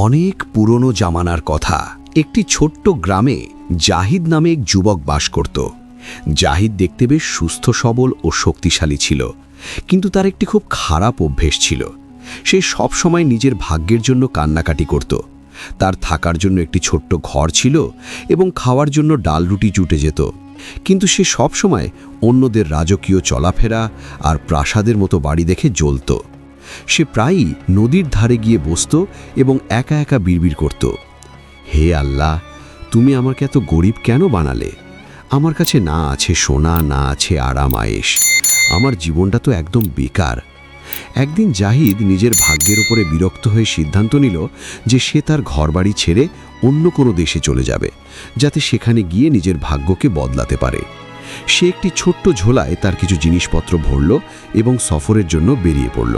অনেক পুরনো জামানার কথা। একটি ছোট্ট গ্রামে জাহিদ নামে এক যুবক বাস করত। জাহিদ দেখতে বেশ সুস্থ সবল ও শক্তিশালী ছিল, কিন্তু তার একটি খুব খারাপ অভ্যেস ছিল। সে সব সময় নিজের ভাগ্যের জন্য কান্নাকাটি করত। তার থাকার জন্য একটি ছোট্ট ঘর ছিল এবং খাওয়ার জন্য ডাল রুটি জুটে যেত, কিন্তু সে সব সময় অন্যদের রাজকীয় চলাফেরা আর প্রাসাদের মতো বাড়ি দেখে জ্বলত। সে প্রায়ই নদীর ধারে গিয়ে বসত এবং একা একা বিড়বিড় করত, হে আল্লাহ, তুমি আমাকে এত গরিব কেন বানালে? আমার কাছে না আছে সোনা, না আছে আরাম আয়েশ। আমার জীবনটা তো একদম বেকার। একদিন জাহিদ নিজের ভাগ্যের উপরে বিরক্ত হয়ে সিদ্ধান্ত নিল যে সে তার ঘরবাড়ি ছেড়ে অন্য কোনো দেশে চলে যাবে, যাতে সেখানে গিয়ে নিজের ভাগ্যকে বদলাতে পারে। সে একটি ছোট্ট ঝোলায় তার কিছু জিনিসপত্র ভরল এবং সফরের জন্য বেরিয়ে পড়ল।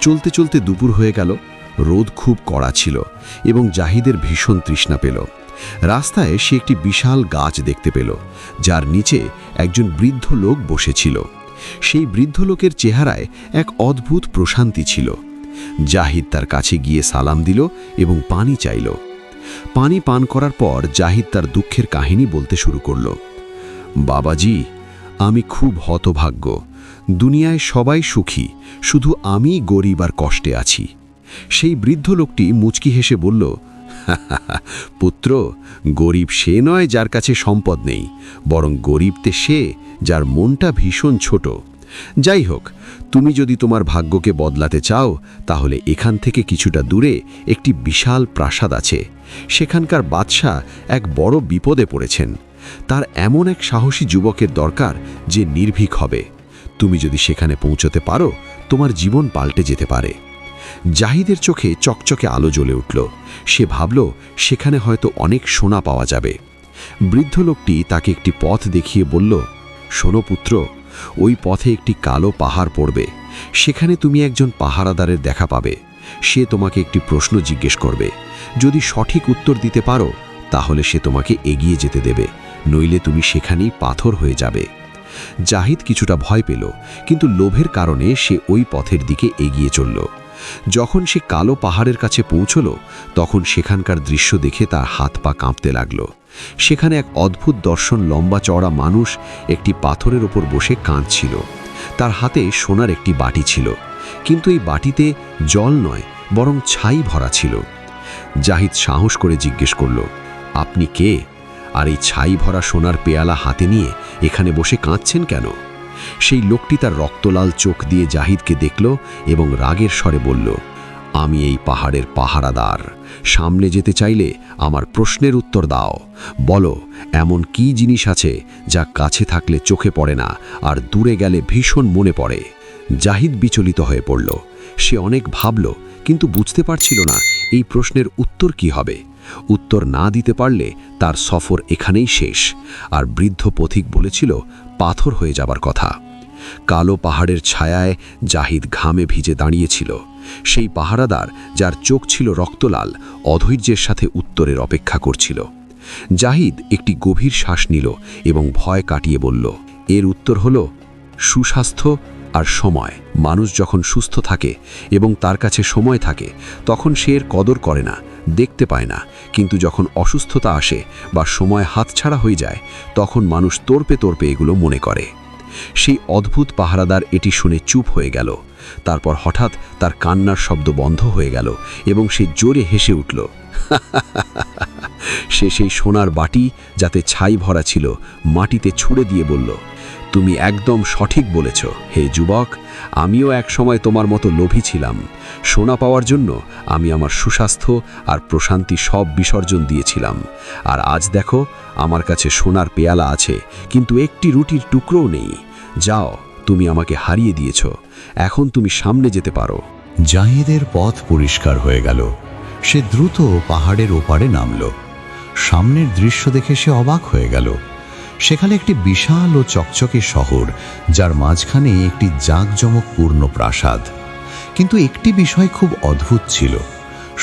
চলতে চলতে দুপুর হয়ে গেল। রোদ খুব কড়া ছিল এবং জাহিদের ভীষণ তৃষ্ণা পেল। রাস্তায় সে একটি বিশাল গাছ দেখতে পেল, যার নিচে একজন বৃদ্ধ লোক বসেছিল। সেই বৃদ্ধ লোকের চেহারায় এক অদ্ভুত প্রশান্তি ছিল। জাহিদ তার কাছে গিয়ে সালাম দিল এবং পানি চাইল। পানি পান করার পর জাহিদ তার দুঃখের কাহিনী বলতে শুরু করল। বাবাজি, আমি খুব হতভাগ্য। দুনিয়ায় সবাই সুখী, শুধু আমি গরিব আর কষ্টে আছি। সেই বৃদ্ধ লোকটি মুচকি হেসে বলল, পুত্র, গরিব সে নয় যার কাছে সম্পদ নেই, বরং গরিব তে সে যার মনটা ভীষণ ছোট। যাই হোক, তুমি যদি তোমার ভাগ্যকে বদলাতে চাও, তাহলে এখান থেকে কিছুটা দূরে একটি বিশাল প্রাসাদ আছে। সেখানকার বাদশাহ এক বড় বিপদে পড়েছেন। তার এমন এক সাহসী যুবকের দরকার যে নির্ভীক হবে। তুমি যদি সেখানে পৌঁছতে পারো, তোমার জীবন পাল্টে যেতে পারে। জাহিদের চোখে চকচকে আলো জ্বলে উঠল। সে ভাবল সেখানে হয়তো অনেক সোনা পাওয়া যাবে। বৃদ্ধ লোকটি তাকে একটি পথ দেখিয়ে বলল, শোনো পুত্র, ওই পথে একটি কালো পাহাড় পড়বে। সেখানে তুমি একজন পাহারাদারের দেখা পাবে। সে তোমাকে একটি প্রশ্ন জিজ্ঞেস করবে। যদি সঠিক উত্তর দিতে পারো, তাহলে সে তোমাকে এগিয়ে যেতে দেবে, নইলে তুমি সেখানেই পাথর হয়ে যাবে। জাহিদ কিছুটা ভয় পেল, কিন্তু লোভের কারণে সে ওই পথের দিকে এগিয়ে চলল। যখন সে কালো পাহাড়ের কাছে পৌঁছল, তখন সেখানকার দৃশ্য দেখে তার হাত পা কাঁপতে লাগল। সেখানে এক অদ্ভুত দর্শন লম্বা চওড়া মানুষ একটি পাথরের ওপর বসে কাঁদছিল। তার হাতে সোনার একটি বাটি ছিল, কিন্তু এই বাটিতে জল নয়, বরং ছাই ভরা ছিল। জাহিদ সাহস করে জিজ্ঞেস করল, আপনি কে? আর এই ছাই ভরা সোনার পেয়ালা হাতে নিয়ে এখানে বসে কাঁদছেন কেন? সেই লোকটি তার রক্তলাল চোখ দিয়ে জাহিদকে দেখল এবং রাগের স্বরে বলল, আমি এই পাহাড়ের পাহারাদার। সামনে যেতে চাইলে আমার প্রশ্নের উত্তর দাও। বলো, এমন কি জিনিস আছে যা কাছে থাকলে চোখে পড়ে না আর দূরে গেলে ভীষণ মনে পড়ে? জাহিদ বিচলিত হয়ে পড়ল। সে অনেক ভাবল, কিন্তু বুঝতে পারছিল না এই প্রশ্নের উত্তর কি হবে। উত্তর না দিতে পারলে তার সফর এখানেই শেষ। আর বৃদ্ধ পথিক বলেছিল পাথর হয়ে যাবার কথা। কালো পাহাড়ের ছায়ায় জাহিদ ঘামে ভিজে দাঁড়িয়েছিল। সেই পাহারাদার, যার চোখ ছিল রক্তলাল, অধৈর্যের সাথে উত্তরের অপেক্ষা করছিল। জাহিদ একটি গভীর শ্বাস নিল এবং ভয় কাটিয়ে বলল, এর উত্তর হলো সুস্বাস্থ্য আর সময়। মানুষ যখন সুস্থ থাকে এবং তার কাছে সময় থাকে, তখন সে এর কদর করে না, দেখতে পায় না। কিন্তু যখন অসুস্থতা আসে বা সময় হাতছাড়া হয়ে যায়, তখন মানুষ তোরপে তোরপে এগুলো মনে করে। সেই অদ্ভুত পাহারাদার এটি শুনে চুপ হয়ে গেল। তারপর হঠাৎ তার কান্নার শব্দ বন্ধ হয়ে গেল এবং সে জোরে হেসে উঠল। সে সেই সোনার বাটি, যাতে ছাই ভরা ছিল, মাটিতে ছুঁড়ে দিয়ে বলল, তুমি একদম সঠিক বলেছ হে যুবক। আমিও এক সময় তোমার মতো লোভী ছিলাম। সোনা পাওয়ার জন্য আমি আমার সুস্বাস্থ্য আর প্রশান্তি সব বিসর্জন দিয়েছিলাম। আর আজ দেখো, আমার কাছে সোনার পেয়ালা আছে, কিন্তু একটি রুটির টুকরোও নেই। যাও, তুমি আমাকে হারিয়ে দিয়েছ। এখন তুমি সামনে যেতে পারো। জাহিদের পথ পরিষ্কার হয়ে গেল। সে দ্রুত পাহাড়ের ওপারে নামল। সামনের দৃশ্য দেখে সে অবাক হয়ে গেল। সেখানে একটি বিশাল ও চকচকে শহর, যার মাঝখানে একটি জাঁকজমকপূর্ণ প্রাসাদ। কিন্তু একটি বিষয় খুব অদ্ভুত ছিল।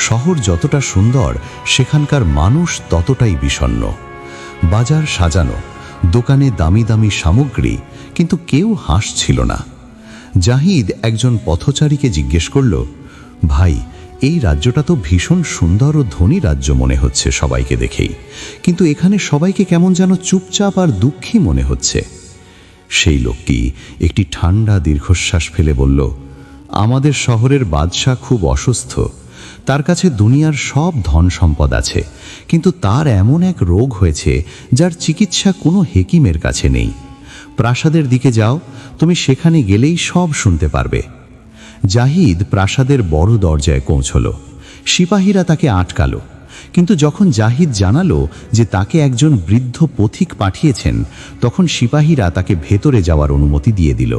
শহর যতটা সুন্দর, সেখানকার মানুষ ততটাই বিষণ্ণ। বাজার সাজানো, দোকানে দামি দামি সামগ্রী, কিন্তু কেউ হাসছিল না। জাহিদ একজন পথচারীকে জিজ্ঞেস করল, ভাই, এই রাজ্যটা তো ভীষণ সুন্দর ও ধনী রাজ্য মনে হচ্ছে সবাইকে দেখেই, কিন্তু এখানে সবাইকে কেমন যেন চুপচাপ আর দুঃখী মনে হচ্ছে। সেই লোকটি একটি ঠান্ডা দীর্ঘশ্বাস ফেলে বলল, আমাদের শহরের বাদশা খুব অসুস্থ। তার কাছে দুনিয়ার সব ধন সম্পদ আছে, কিন্তু তার এমন এক রোগ হয়েছে যার চিকিৎসা কোনো হেকিমের কাছে নেই। প্রাসাদের দিকে যাও, তুমি সেখানে গেলেই সব শুনতে পারবে। জাহিদ প্রাসাদের বড় দরজায় পৌঁছল। সিপাহীরা তাকে আটকালো, কিন্তু যখন জাহিদ জানালো যে তাকে একজন বৃদ্ধ পথিক পাঠিয়েছেন, তখন সিপাহীরা তাকে ভেতরে যাওয়ার অনুমতি দিয়ে দিল।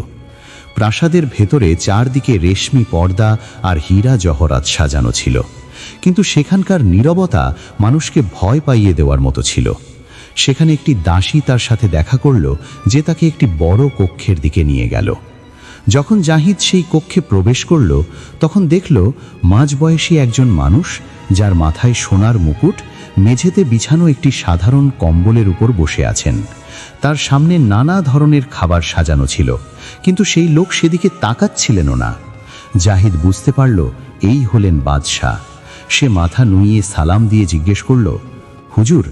প্রাসাদের ভেতরে চারদিকে রেশমি পর্দা আর হীরা জহরাত সাজানো ছিল, কিন্তু সেখানকার নীরবতা মানুষকে ভয় পাইয়ে দেওয়ার মতো ছিল। সেখানে একটি দাসী তার সাথে দেখা করল, যে তাকে একটি বড় কক্ষের দিকে নিয়ে গেল। যখন জাহিদ সেই কক্ষে প্রবেশ করল, তখন দেখল মাঝবয়সী একজন মানুষ, যার মাথায় সোনার মুকুট, মেঝেতে বিছানো একটি সাধারণ কম্বলের উপর বসে আছেন। তার সামনে নানা ধরনের খাবার সাজানো ছিল, কিন্তু সেই লোক সেদিকে তাকাচ্ছিলেনও না। জাহিদ বুঝতে পারল এই হলেন বাদশাহ। সে মাথা নুইয়ে সালাম দিয়ে জিজ্ঞেস করল, হুজুর,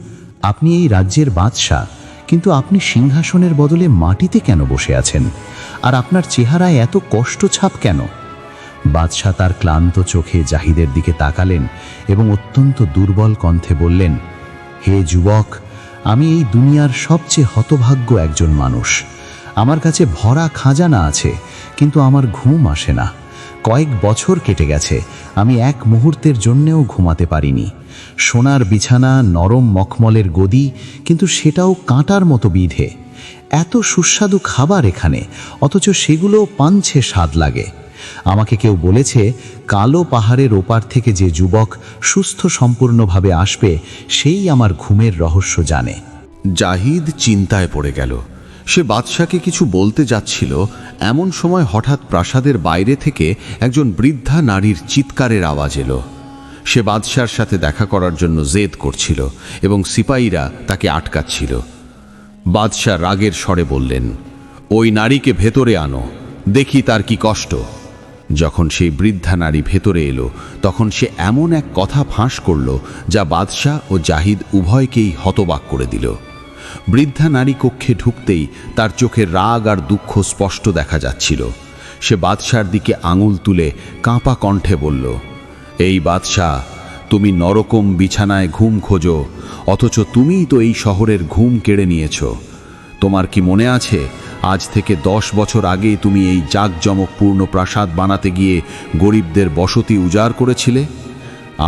আপনি এই রাজ্যের বাদশাহ, কিন্তু আপনি সিংহাসনের বদলে মাটিতে কেন বসে আছেন? আর আপনার চেহারায় এত কষ্ট ছাপ কেন? বাদশাহ তার ক্লান্ত চোখে জাহিদের দিকে তাকালেন এবং অত্যন্ত দুর্বল কণ্ঠে বললেন, হে যুবক, আমি এই দুনিয়ার সবচেয়ে হতভাগ্য একজন মানুষ। আমার কাছে ভরা খাজানা আছে, কিন্তু আমার ঘুম আসে না। কয়েক বছর কেটে গেছে, আমি এক মুহূর্তের জন্যেও ঘুমাতে পারিনি। সোনার বিছানা, নরম মখমলের গদি, কিন্তু সেটাও কাঁটার মতো বিঁধে। এত সুস্বাদু খাবার এখানে, অথচ সেগুলো পাঞ্ছে স্বাদ লাগে। আমাকে কেউ বলেছে, কালো পাহাড়ের ওপার থেকে যে যুবক সুস্থ সম্পূর্ণভাবে আসবে, সেই আমার ঘুমের রহস্য জানে। জাহিদ চিন্তায় পড়ে গেল। সে বাদশাকে কিছু বলতে যাচ্ছিল, এমন সময় হঠাৎ প্রাসাদের বাইরে থেকে একজন বৃদ্ধা নারীর চিৎকারের আওয়াজ এলো। সে বাদশার সাথে দেখা করার জন্য জেদ করছিল এবং সিপাহীরা তাকে আটকাচ্ছিল। বাদশা রাগের স্বরে বললেন, ওই নারীকে ভেতরে আনো, দেখি তার কি কষ্ট। যখন সেই বৃদ্ধা নারী ভেতরে এলো, তখন সে এমন এক কথা ফাঁস করল, যা বাদশা ও জাহিদ উভয়কেই হতবাক করে দিল। বৃদ্ধা নারী কক্ষে ঢুকতেই তার চোখে রাগ আর দুঃখ স্পষ্ট দেখা যাচ্ছিল। সে বাদশার দিকে আঙুল তুলে কাঁপা কণ্ঠে বলল, এই বাদশা, তুমি নরকম বিছানায় ঘুম খোঁজো, অথচ তুমিই তো এই শহরের ঘুম কেড়ে নিয়েছ। তোমার কি মনে আছে, আজ থেকে 10 বছর আগেই তুমি এই জাঁকজমকপূর্ণ প্রাসাদ বানাতে গিয়ে গরিবদের বসতি উজাড় করেছিলে?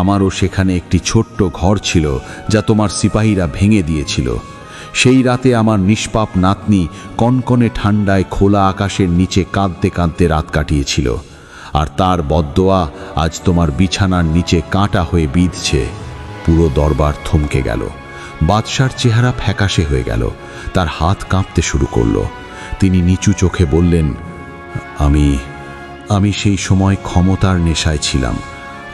আমারও সেখানে একটি ছোট্ট ঘর ছিল, যা তোমার সিপাহীরা ভেঙে দিয়েছিল। সেই রাতে আমার নিষ্পাপ নাতনি কনকনে ঠান্ডায় খোলা আকাশের নিচে কাঁদতে কাঁদতে রাত কাটিয়েছিল, আর তার বদদোয়া আজ তোমার বিছানার নিচে কাঁটা হয়ে বিঁধছে। পুরো দরবার থমকে গেল। বাদশার চেহারা ফ্যাকাশে হয়ে গেল, তার হাত কাঁপতে শুরু করল। তিনি নিচু চোখে বললেন, আমি সেই সময় ক্ষমতার নেশায় ছিলাম।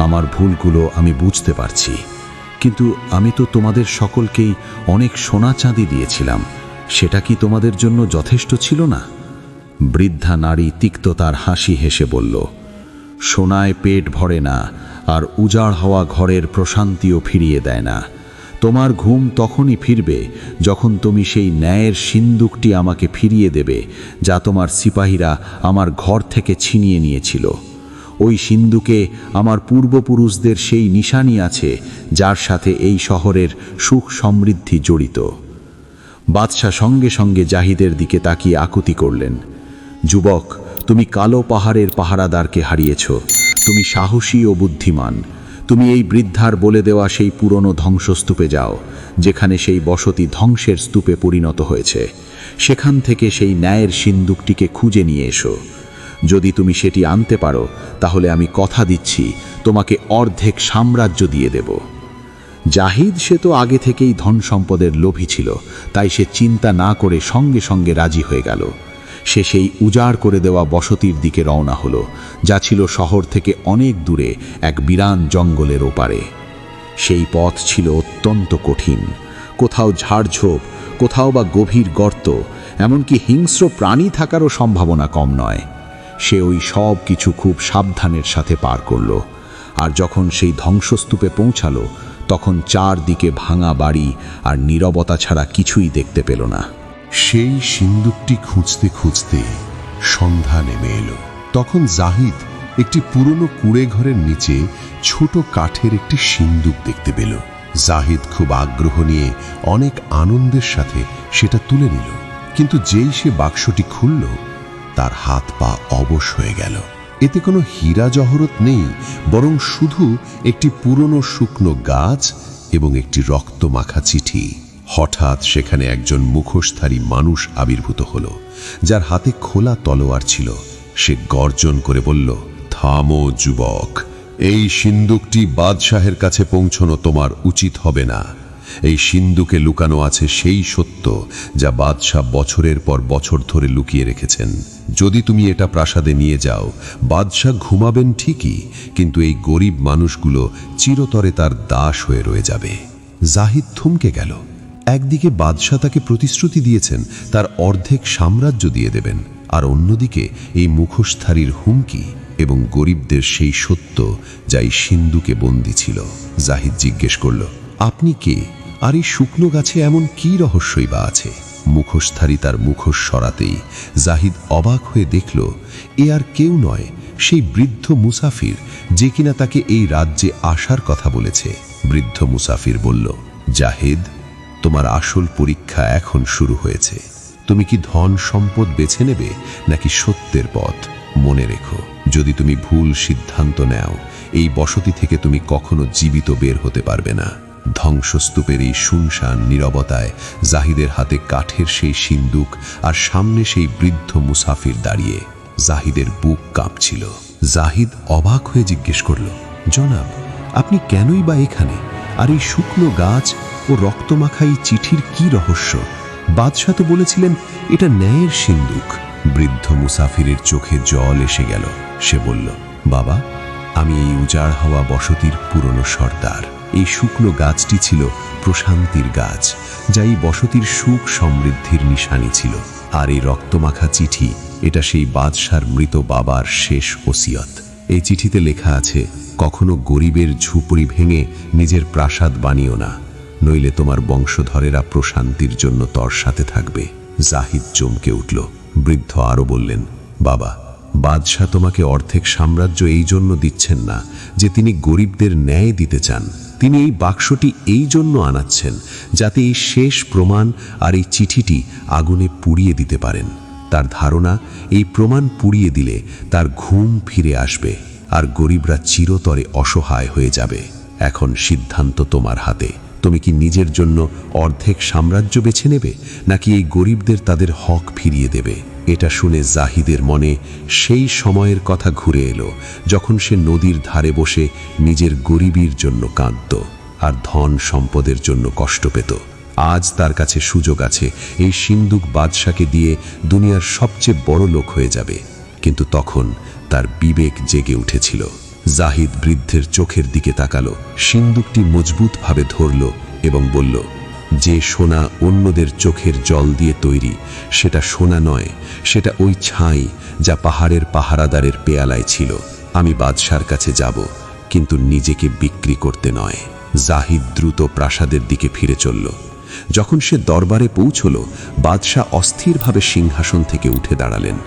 আমার ভুলগুলো আমি বুঝতে পারছি, কিন্তু আমি তো তোমাদের সকলকেই অনেক সোনা চাঁদি দিয়েছিলাম। সেটা কি তোমাদের জন্য যথেষ্ট ছিল না? বৃদ্ধা নারী তিক্ততার হাসি হেসে বলল, সোনায় পেট ভরে না, আর উজাড় হওয়া ঘরের প্রশান্তিও ফিরিয়ে দেয় না। তোমার ঘুম তখনই ফিরবে যখন তুমি সেই ন্যায়ের সিন্দুকটি আমাকে ফিরিয়ে দেবে, যা তোমার সিপাহীরা আমার ঘর থেকে ছিনিয়ে নিয়েছিল। ওই সিন্দুকে আমার পূর্বপুরুষদের সেই নিশানি আছে, যার সাথে এই শহরের সুখ সমৃদ্ধি জড়িত। বাদশা সঙ্গে সঙ্গে জাহিদের দিকে তাকিয়ে আকুতি করলেন, যুবক, তুমি কালো পাহাড়ের পাহারাদারকে হারিয়েছ। তুমি সাহসী ও বুদ্ধিমান। তুমি এই বৃদ্ধার বলে দেওয়া সেই পুরনো ধ্বংসস্তূপে যাও, যেখানে সেই বসতি ধ্বংসের স্তূপে পরিণত হয়েছে। সেখান থেকে সেই ন্যায়ের সিন্দুকটিকে খুঁজে নিয়ে এসো। যদি তুমি সেটি আনতে পারো, তাহলে আমি কথা দিচ্ছি তোমাকে অর্ধেক সাম্রাজ্য দিয়ে দেব। জাহিদ সে তো আগে থেকেই ধন সম্পদের লোভী ছিল, তাই সে চিন্তা না করে সঙ্গে সঙ্গে রাজি হয়ে গেল। সে সেই উজাড় করে দেওয়া বসতির দিকে রওনা হলো, যা ছিল শহর থেকে অনেক দূরে এক বিরান জঙ্গলের ওপারে। সেই পথ ছিল অত্যন্ত কঠিন, কোথাও ঝাড়ঝোপ, কোথাও বা গভীর গর্ত, এমনকি হিংস্র প্রাণী থাকারও সম্ভাবনা কম নয়। সে ওই সব কিছু খুব সাবধানের সাথে পার করল, আর যখন সেই ধ্বংসস্তূপে পৌঁছালো তখন চারদিকে ভাঙা বাড়ি আর নীরবতা ছাড়া কিছুই দেখতে পেল না। সেই সিন্দুকটি খুঁজতে খুঁজতে সন্ধ্যা নেমে এলো। তখন জাহিদ একটি পুরনো কুঁড়ে ঘরের নিচে ছোট কাঠের একটি সিন্দুক দেখতে পেল। জাহিদ খুব আগ্রহ নিয়ে অনেক আনন্দের সাথে সেটা তুলে নিল, কিন্তু যেই সে বাক্সটি খুলল তার হাত পা অবশ হয়ে গেল। এতে কোনো হীরা জহরত নেই, বরং শুধু একটি পুরনো শুকনো গাছ এবং একটি রক্তমাখা চিঠি। হঠাৎ সেখানে একজন মুখোশধারী মানুষ আবির্ভূত হলো, যার হাতে খোলা তলোয়ার ছিল। সে গর্জন করে বলল, থামো যুবক, এই সিন্দুকটি বাদশাহের কাছে পৌঁছানো তোমার উচিত হবে না। এই সিন্দুকে লুকানো আছে সেই সত্য যা বাদশাহ বছরের পর বছর ধরে লুকিয়ে রেখেছেন। যদি তুমি এটা প্রাসাদে নিয়ে যাও, বাদশাহ ঘুমাবেন ঠিকই, কিন্তু এই গরিব মানুষগুলো চিরতরে তার দাস হয়ে রয়ে যাবে। জাহিদ থমকে গেল। একদিকে বাদশাহ তাকে প্রতিশ্রুতি দিয়েছেন তার অর্ধেক সাম্রাজ্য দিয়ে দেবেন, আর অন্যদিকে এই মুখোশধারীর হুমকি এবং গরিবদের সেই সত্য যা এই সিন্দুকে বন্দী ছিল। জাহিদ জিজ্ঞেস করল, আপনি কে, আর এই শুকনো গাছে এমন কি রহস্যই বা আছে? মুখোশধারী তার মুখোশ সরাতেই জাহিদ অবাক হয়ে দেখল, এ আর কেউ নয়, সেই বৃদ্ধ মুসাফির যে কিনা তাকে এই রাজ্যে আসার কথা বলেছে। বৃদ্ধ মুসাফির বলল, জাহিদ, তোমার আসল পরীক্ষা এখন শুরু হয়েছে। তুমি কি ধন সম্পদ বেছে নেবে নাকি সত্যের পথ? মনে রেখো, যদি তুমি ভুল সিদ্ধান্ত নাও, এই বসতি থেকে তুমি কখনো জীবিত বের হতে পারবে না। ধ্বংসস্তূপের এই শুনশান নীরবতায় জাহিদের হাতে কাঠের সেই সিন্দুক, আর সামনে সেই বৃদ্ধ মুসাফির দাঁড়িয়ে। জাহিদের বুক কাঁপছিল। জাহিদ অবাক হয়ে জিজ্ঞেস করল, জনাব, আপনি কেনই বা এখানে? আর এই শুকনো গাছ ও রক্তমাখা এই চিঠির কি রহস্য? বাদশাহ তো বলেছিলেন এটা ন্যায়ের সিন্দুক। বৃদ্ধ মুসাফিরের চোখে জল এসে গেল। সে বলল, বাবা, আমি এই উজাড় হওয়া বসতির পুরনো সর্দার। এই শুকনো গাছটি ছিল প্রশান্তির গাছ, যা এই বসতির সুখ সমৃদ্ধির নিশানি ছিল। আর এই রক্তমাখা চিঠি, এটা সেই বাদশার মৃত বাবার শেষ ওসিয়ত। এই চিঠিতে লেখা আছে, কখনো গরিবের ঝুপড়ি ভেঙে নিজের প্রাসাদ বানিও না, নইলে তোমার বংশধরেরা প্রশান্তির জন্য তরসাতে থাকবে। জাহিদ চমকে উঠল। বৃদ্ধ আরো বললেন, বাবা, বাদশাহ তোমাকে অর্ধেক সাম্রাজ্য এই জন্য দিচ্ছেন না যে তিনি গরিবদের ন্যায় দিতে চান। তিনি এই বাক্সটি এই জন্য আনাচ্ছেন যাতে এই শেষ প্রমাণ আর এই চিঠিটি আগুনে পুড়িয়ে দিতে পারেন। তার ধারণা, এই প্রমাণ পুড়িয়ে দিলে তার ঘুম ফিরে আসবে, আর গরিবরা চিরতরে অসহায় হয়ে যাবে। এখন সিদ্ধান্ত তোমার হাতে। তুমি কি নিজের জন্য অর্ধেক সাম্রাজ্য বেছে নেবে, নাকি এই গরিবদের তাদের হক ফিরিয়ে দেবে? এটা শুনে জাহিদের মনে সেই সময়ের কথা ঘুরে এলো, যখন সে নদীর ধারে বসে নিজের গরিবীর জন্য কাঁদত আর ধন সম্পদের জন্য কষ্ট পেত। আজ তার কাছে সুযোগ আছে, এই সিন্দুক বাদশাকে দিয়ে দুনিয়ার সবচেয়ে বড় লোক হয়ে যাবে। কিন্তু তখন তার বিবেক জেগে উঠেছিল। জাহিদ বৃদ্ধের চোখের দিকে তাকালো, সিন্দুকটি মজবুতভাবে ধরল এবং বলল, যে সোনা অন্যদের চোখের জল দিয়ে তৈরি, সেটা সোনা নয়, সেটা ওই ছাই যা পাহাড়ের পাহারাদারের পেয়ালায় ছিল। আমি বাদশার কাছে যাব, কিন্তু নিজেকে বিক্রি করতে নয়। জাহিদ দ্রুত প্রাসাদের দিকে ফিরে চলল। যখন সে দরবারে পৌঁছল, বাদশাহ অস্থিরভাবে সিংহাসন থেকে উঠে দাঁড়ালেন।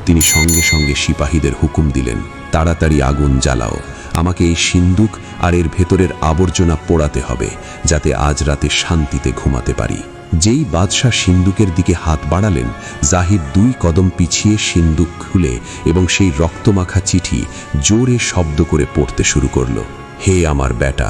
তিনি সঙ্গে সঙ্গে সিপাহীদের হুকুম দিলেন, তাড়াতাড়ি আগুন জ্বালাও, আমাকে এই সিন্দুক আর এর ভেতরের আবর্জনা পোড়াতে হবে, যাতে আজ রাতে শান্তিতে ঘুমাতে পারি। যেই বাদশাহ সিন্দুকের দিকে হাত বাড়ালেন, জাহিদ 2 কদম পিছিয়ে সিন্দুক খুলে এবং সেই রক্তমাখা চিঠি জোরে শব্দ করে পড়তে শুরু করল। হে আমার বেটা,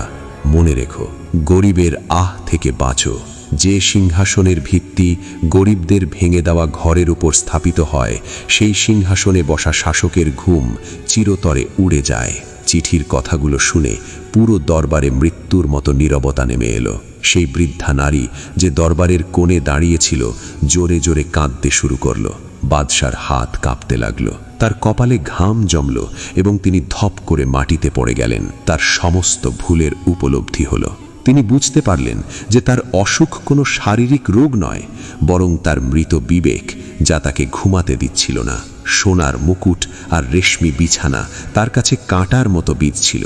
মনে রেখো, গরিবের আহ থেকে বাঁচো। যে সিংহাসনের ভিত্তি গরিবদের ভেঙে দেওয়া ঘরের উপর স্থাপিত হয়, সেই সিংহাসনে বসা শাসকের ঘুম চিরতরে উড়ে যায়। চিঠির কথাগুলো শুনে পুরো দরবারে মৃত্যুর মতো নীরবতা নেমে এলো। সেই বৃদ্ধা নারী যে দরবারের কোণে দাঁড়িয়েছিল, জোরে জোরে কাঁদতে শুরু করলো। বাদশার হাত কাঁপতে লাগলো, তার কপালে ঘাম জমল এবং তিনি ধপ করে মাটিতে পড়ে গেলেন। তার সমস্ত ভুলের উপলব্ধি হলো। তিনি বুঝতে পারলেন যে তার অসুখ কোনো শারীরিক রোগ নয়, বরং তার মৃত বিবেক, যা তাকে ঘুমাতে দিচ্ছিল না। সোনার মুকুট আর রেশমি বিছানা তার কাছে কাঁটার মতো বিঁধছিল,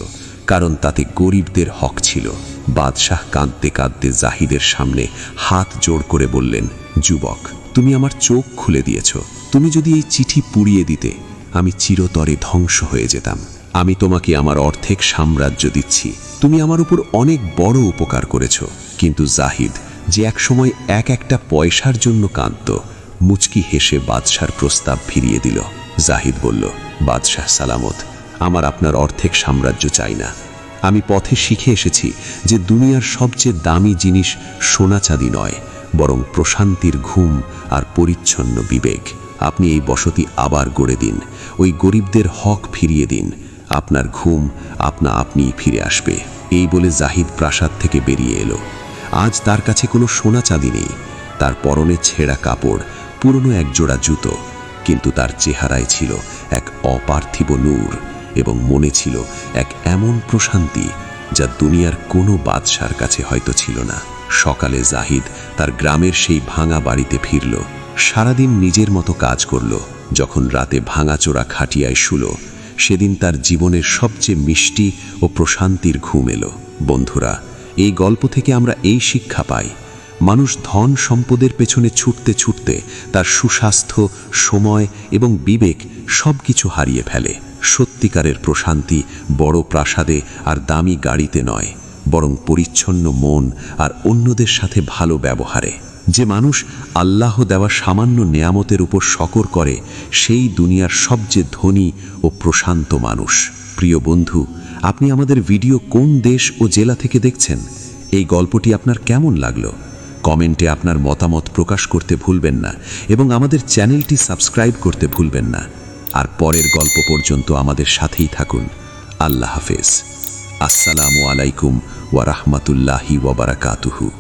কারণ তাতে গরিবদের হক ছিল। বাদশাহ কাঁদতে কাঁদতে জাহিদের সামনে হাত জোড় করে বললেন, যুবক, তুমি আমার চোখ খুলে দিয়েছ। তুমি যদি এই চিঠি পুড়িয়ে দিতে, আমি চিরতরে ধ্বংস হয়ে যেতাম। আমি তোমাকে আমার অর্ধেক সাম্রাজ্য দিচ্ছি। তুমি আমার উপর অনেক বড় উপকার করেছ। কিন্তু জাহিদ, যে একসময় একটা পয়সার জন্য কাঁদত, মুচকি হেসে বাদশার প্রস্তাব ফিরিয়ে দিল। জাহিদ বলল, বাদশাহ সালামত, আমার আপনার অর্ধেক সাম্রাজ্য চাই না। আমি পথে শিখে এসেছি যে দুনিয়ার সবচেয়ে দামি জিনিস সোনা চাঁদি নয়, বরং প্রশান্তির ঘুম আর পরিচ্ছন্ন বিবেক। আপনি এই বসতি আবার গড়ে দিন, ওই গরিবদের হক ফিরিয়ে দিন, আপনার ঘুম আপনিই ফিরে আসবে। এই বলে জাহিদ প্রাসাদ থেকে বেরিয়ে এলো। আজ তার কাছে কোনো সোনা চাঁদি নেই, তার পরনে ছেঁড়া কাপড়, পুরনো এক জোড়া জুতো, কিন্তু তার চেহারায় ছিল এক অপার্থিব নূর এবং মনে ছিল এক এমন প্রশান্তি যা দুনিয়ার কোনো বাদশার কাছে হয়তো ছিল না। সকালে জাহিদ তার গ্রামের সেই ভাঙা বাড়িতে ফিরল। সারাদিন নিজের মতো কাজ করল। যখন রাতে ভাঙাচোরা খাটিয়ায় শুল, সেদিন তার জীবনের সবচেয়ে মিষ্টি ও প্রশান্তির ঘুম এলো। বন্ধুরা, এই গল্প থেকে আমরা এই শিক্ষা পাই, মানুষ ধন সম্পদের পেছনে ছুটতে ছুটতে তার সুস্বাস্থ্য, সময় এবং বিবেক সবকিছু হারিয়ে ফেলে। সত্যিকারের প্রশান্তি বড় প্রাসাদে আর দামি গাড়িতে নয়, বরং পরিচ্ছন্ন মন আর অন্যদের সাথে ভালো ব্যবহারে। যে মানুষ আল্লাহ দেওয়া সামান্য নেয়ামতের উপর শকর করে, সেই দুনিয়ার সবচেয়ে ধনী ও প্রশান্ত মানুষ। প্রিয় বন্ধু, আপনি আমাদের ভিডিও কোন দেশ ও জেলা থেকে দেখছেন? এই গল্পটি আপনার কেমন লাগলো? কমেন্টে আপনার মতামত প্রকাশ করতে ভুলবেন না এবং আমাদের চ্যানেলটি সাবস্ক্রাইব করতে ভুলবেন না। আর পরের গল্প পর্যন্ত আমাদের সাথেই থাকুন। আল্লাহ হাফেজ। আসসালামু আলাইকুম ওয়া রাহমাতুল্লাহি ওয়া বারাকাতুহু।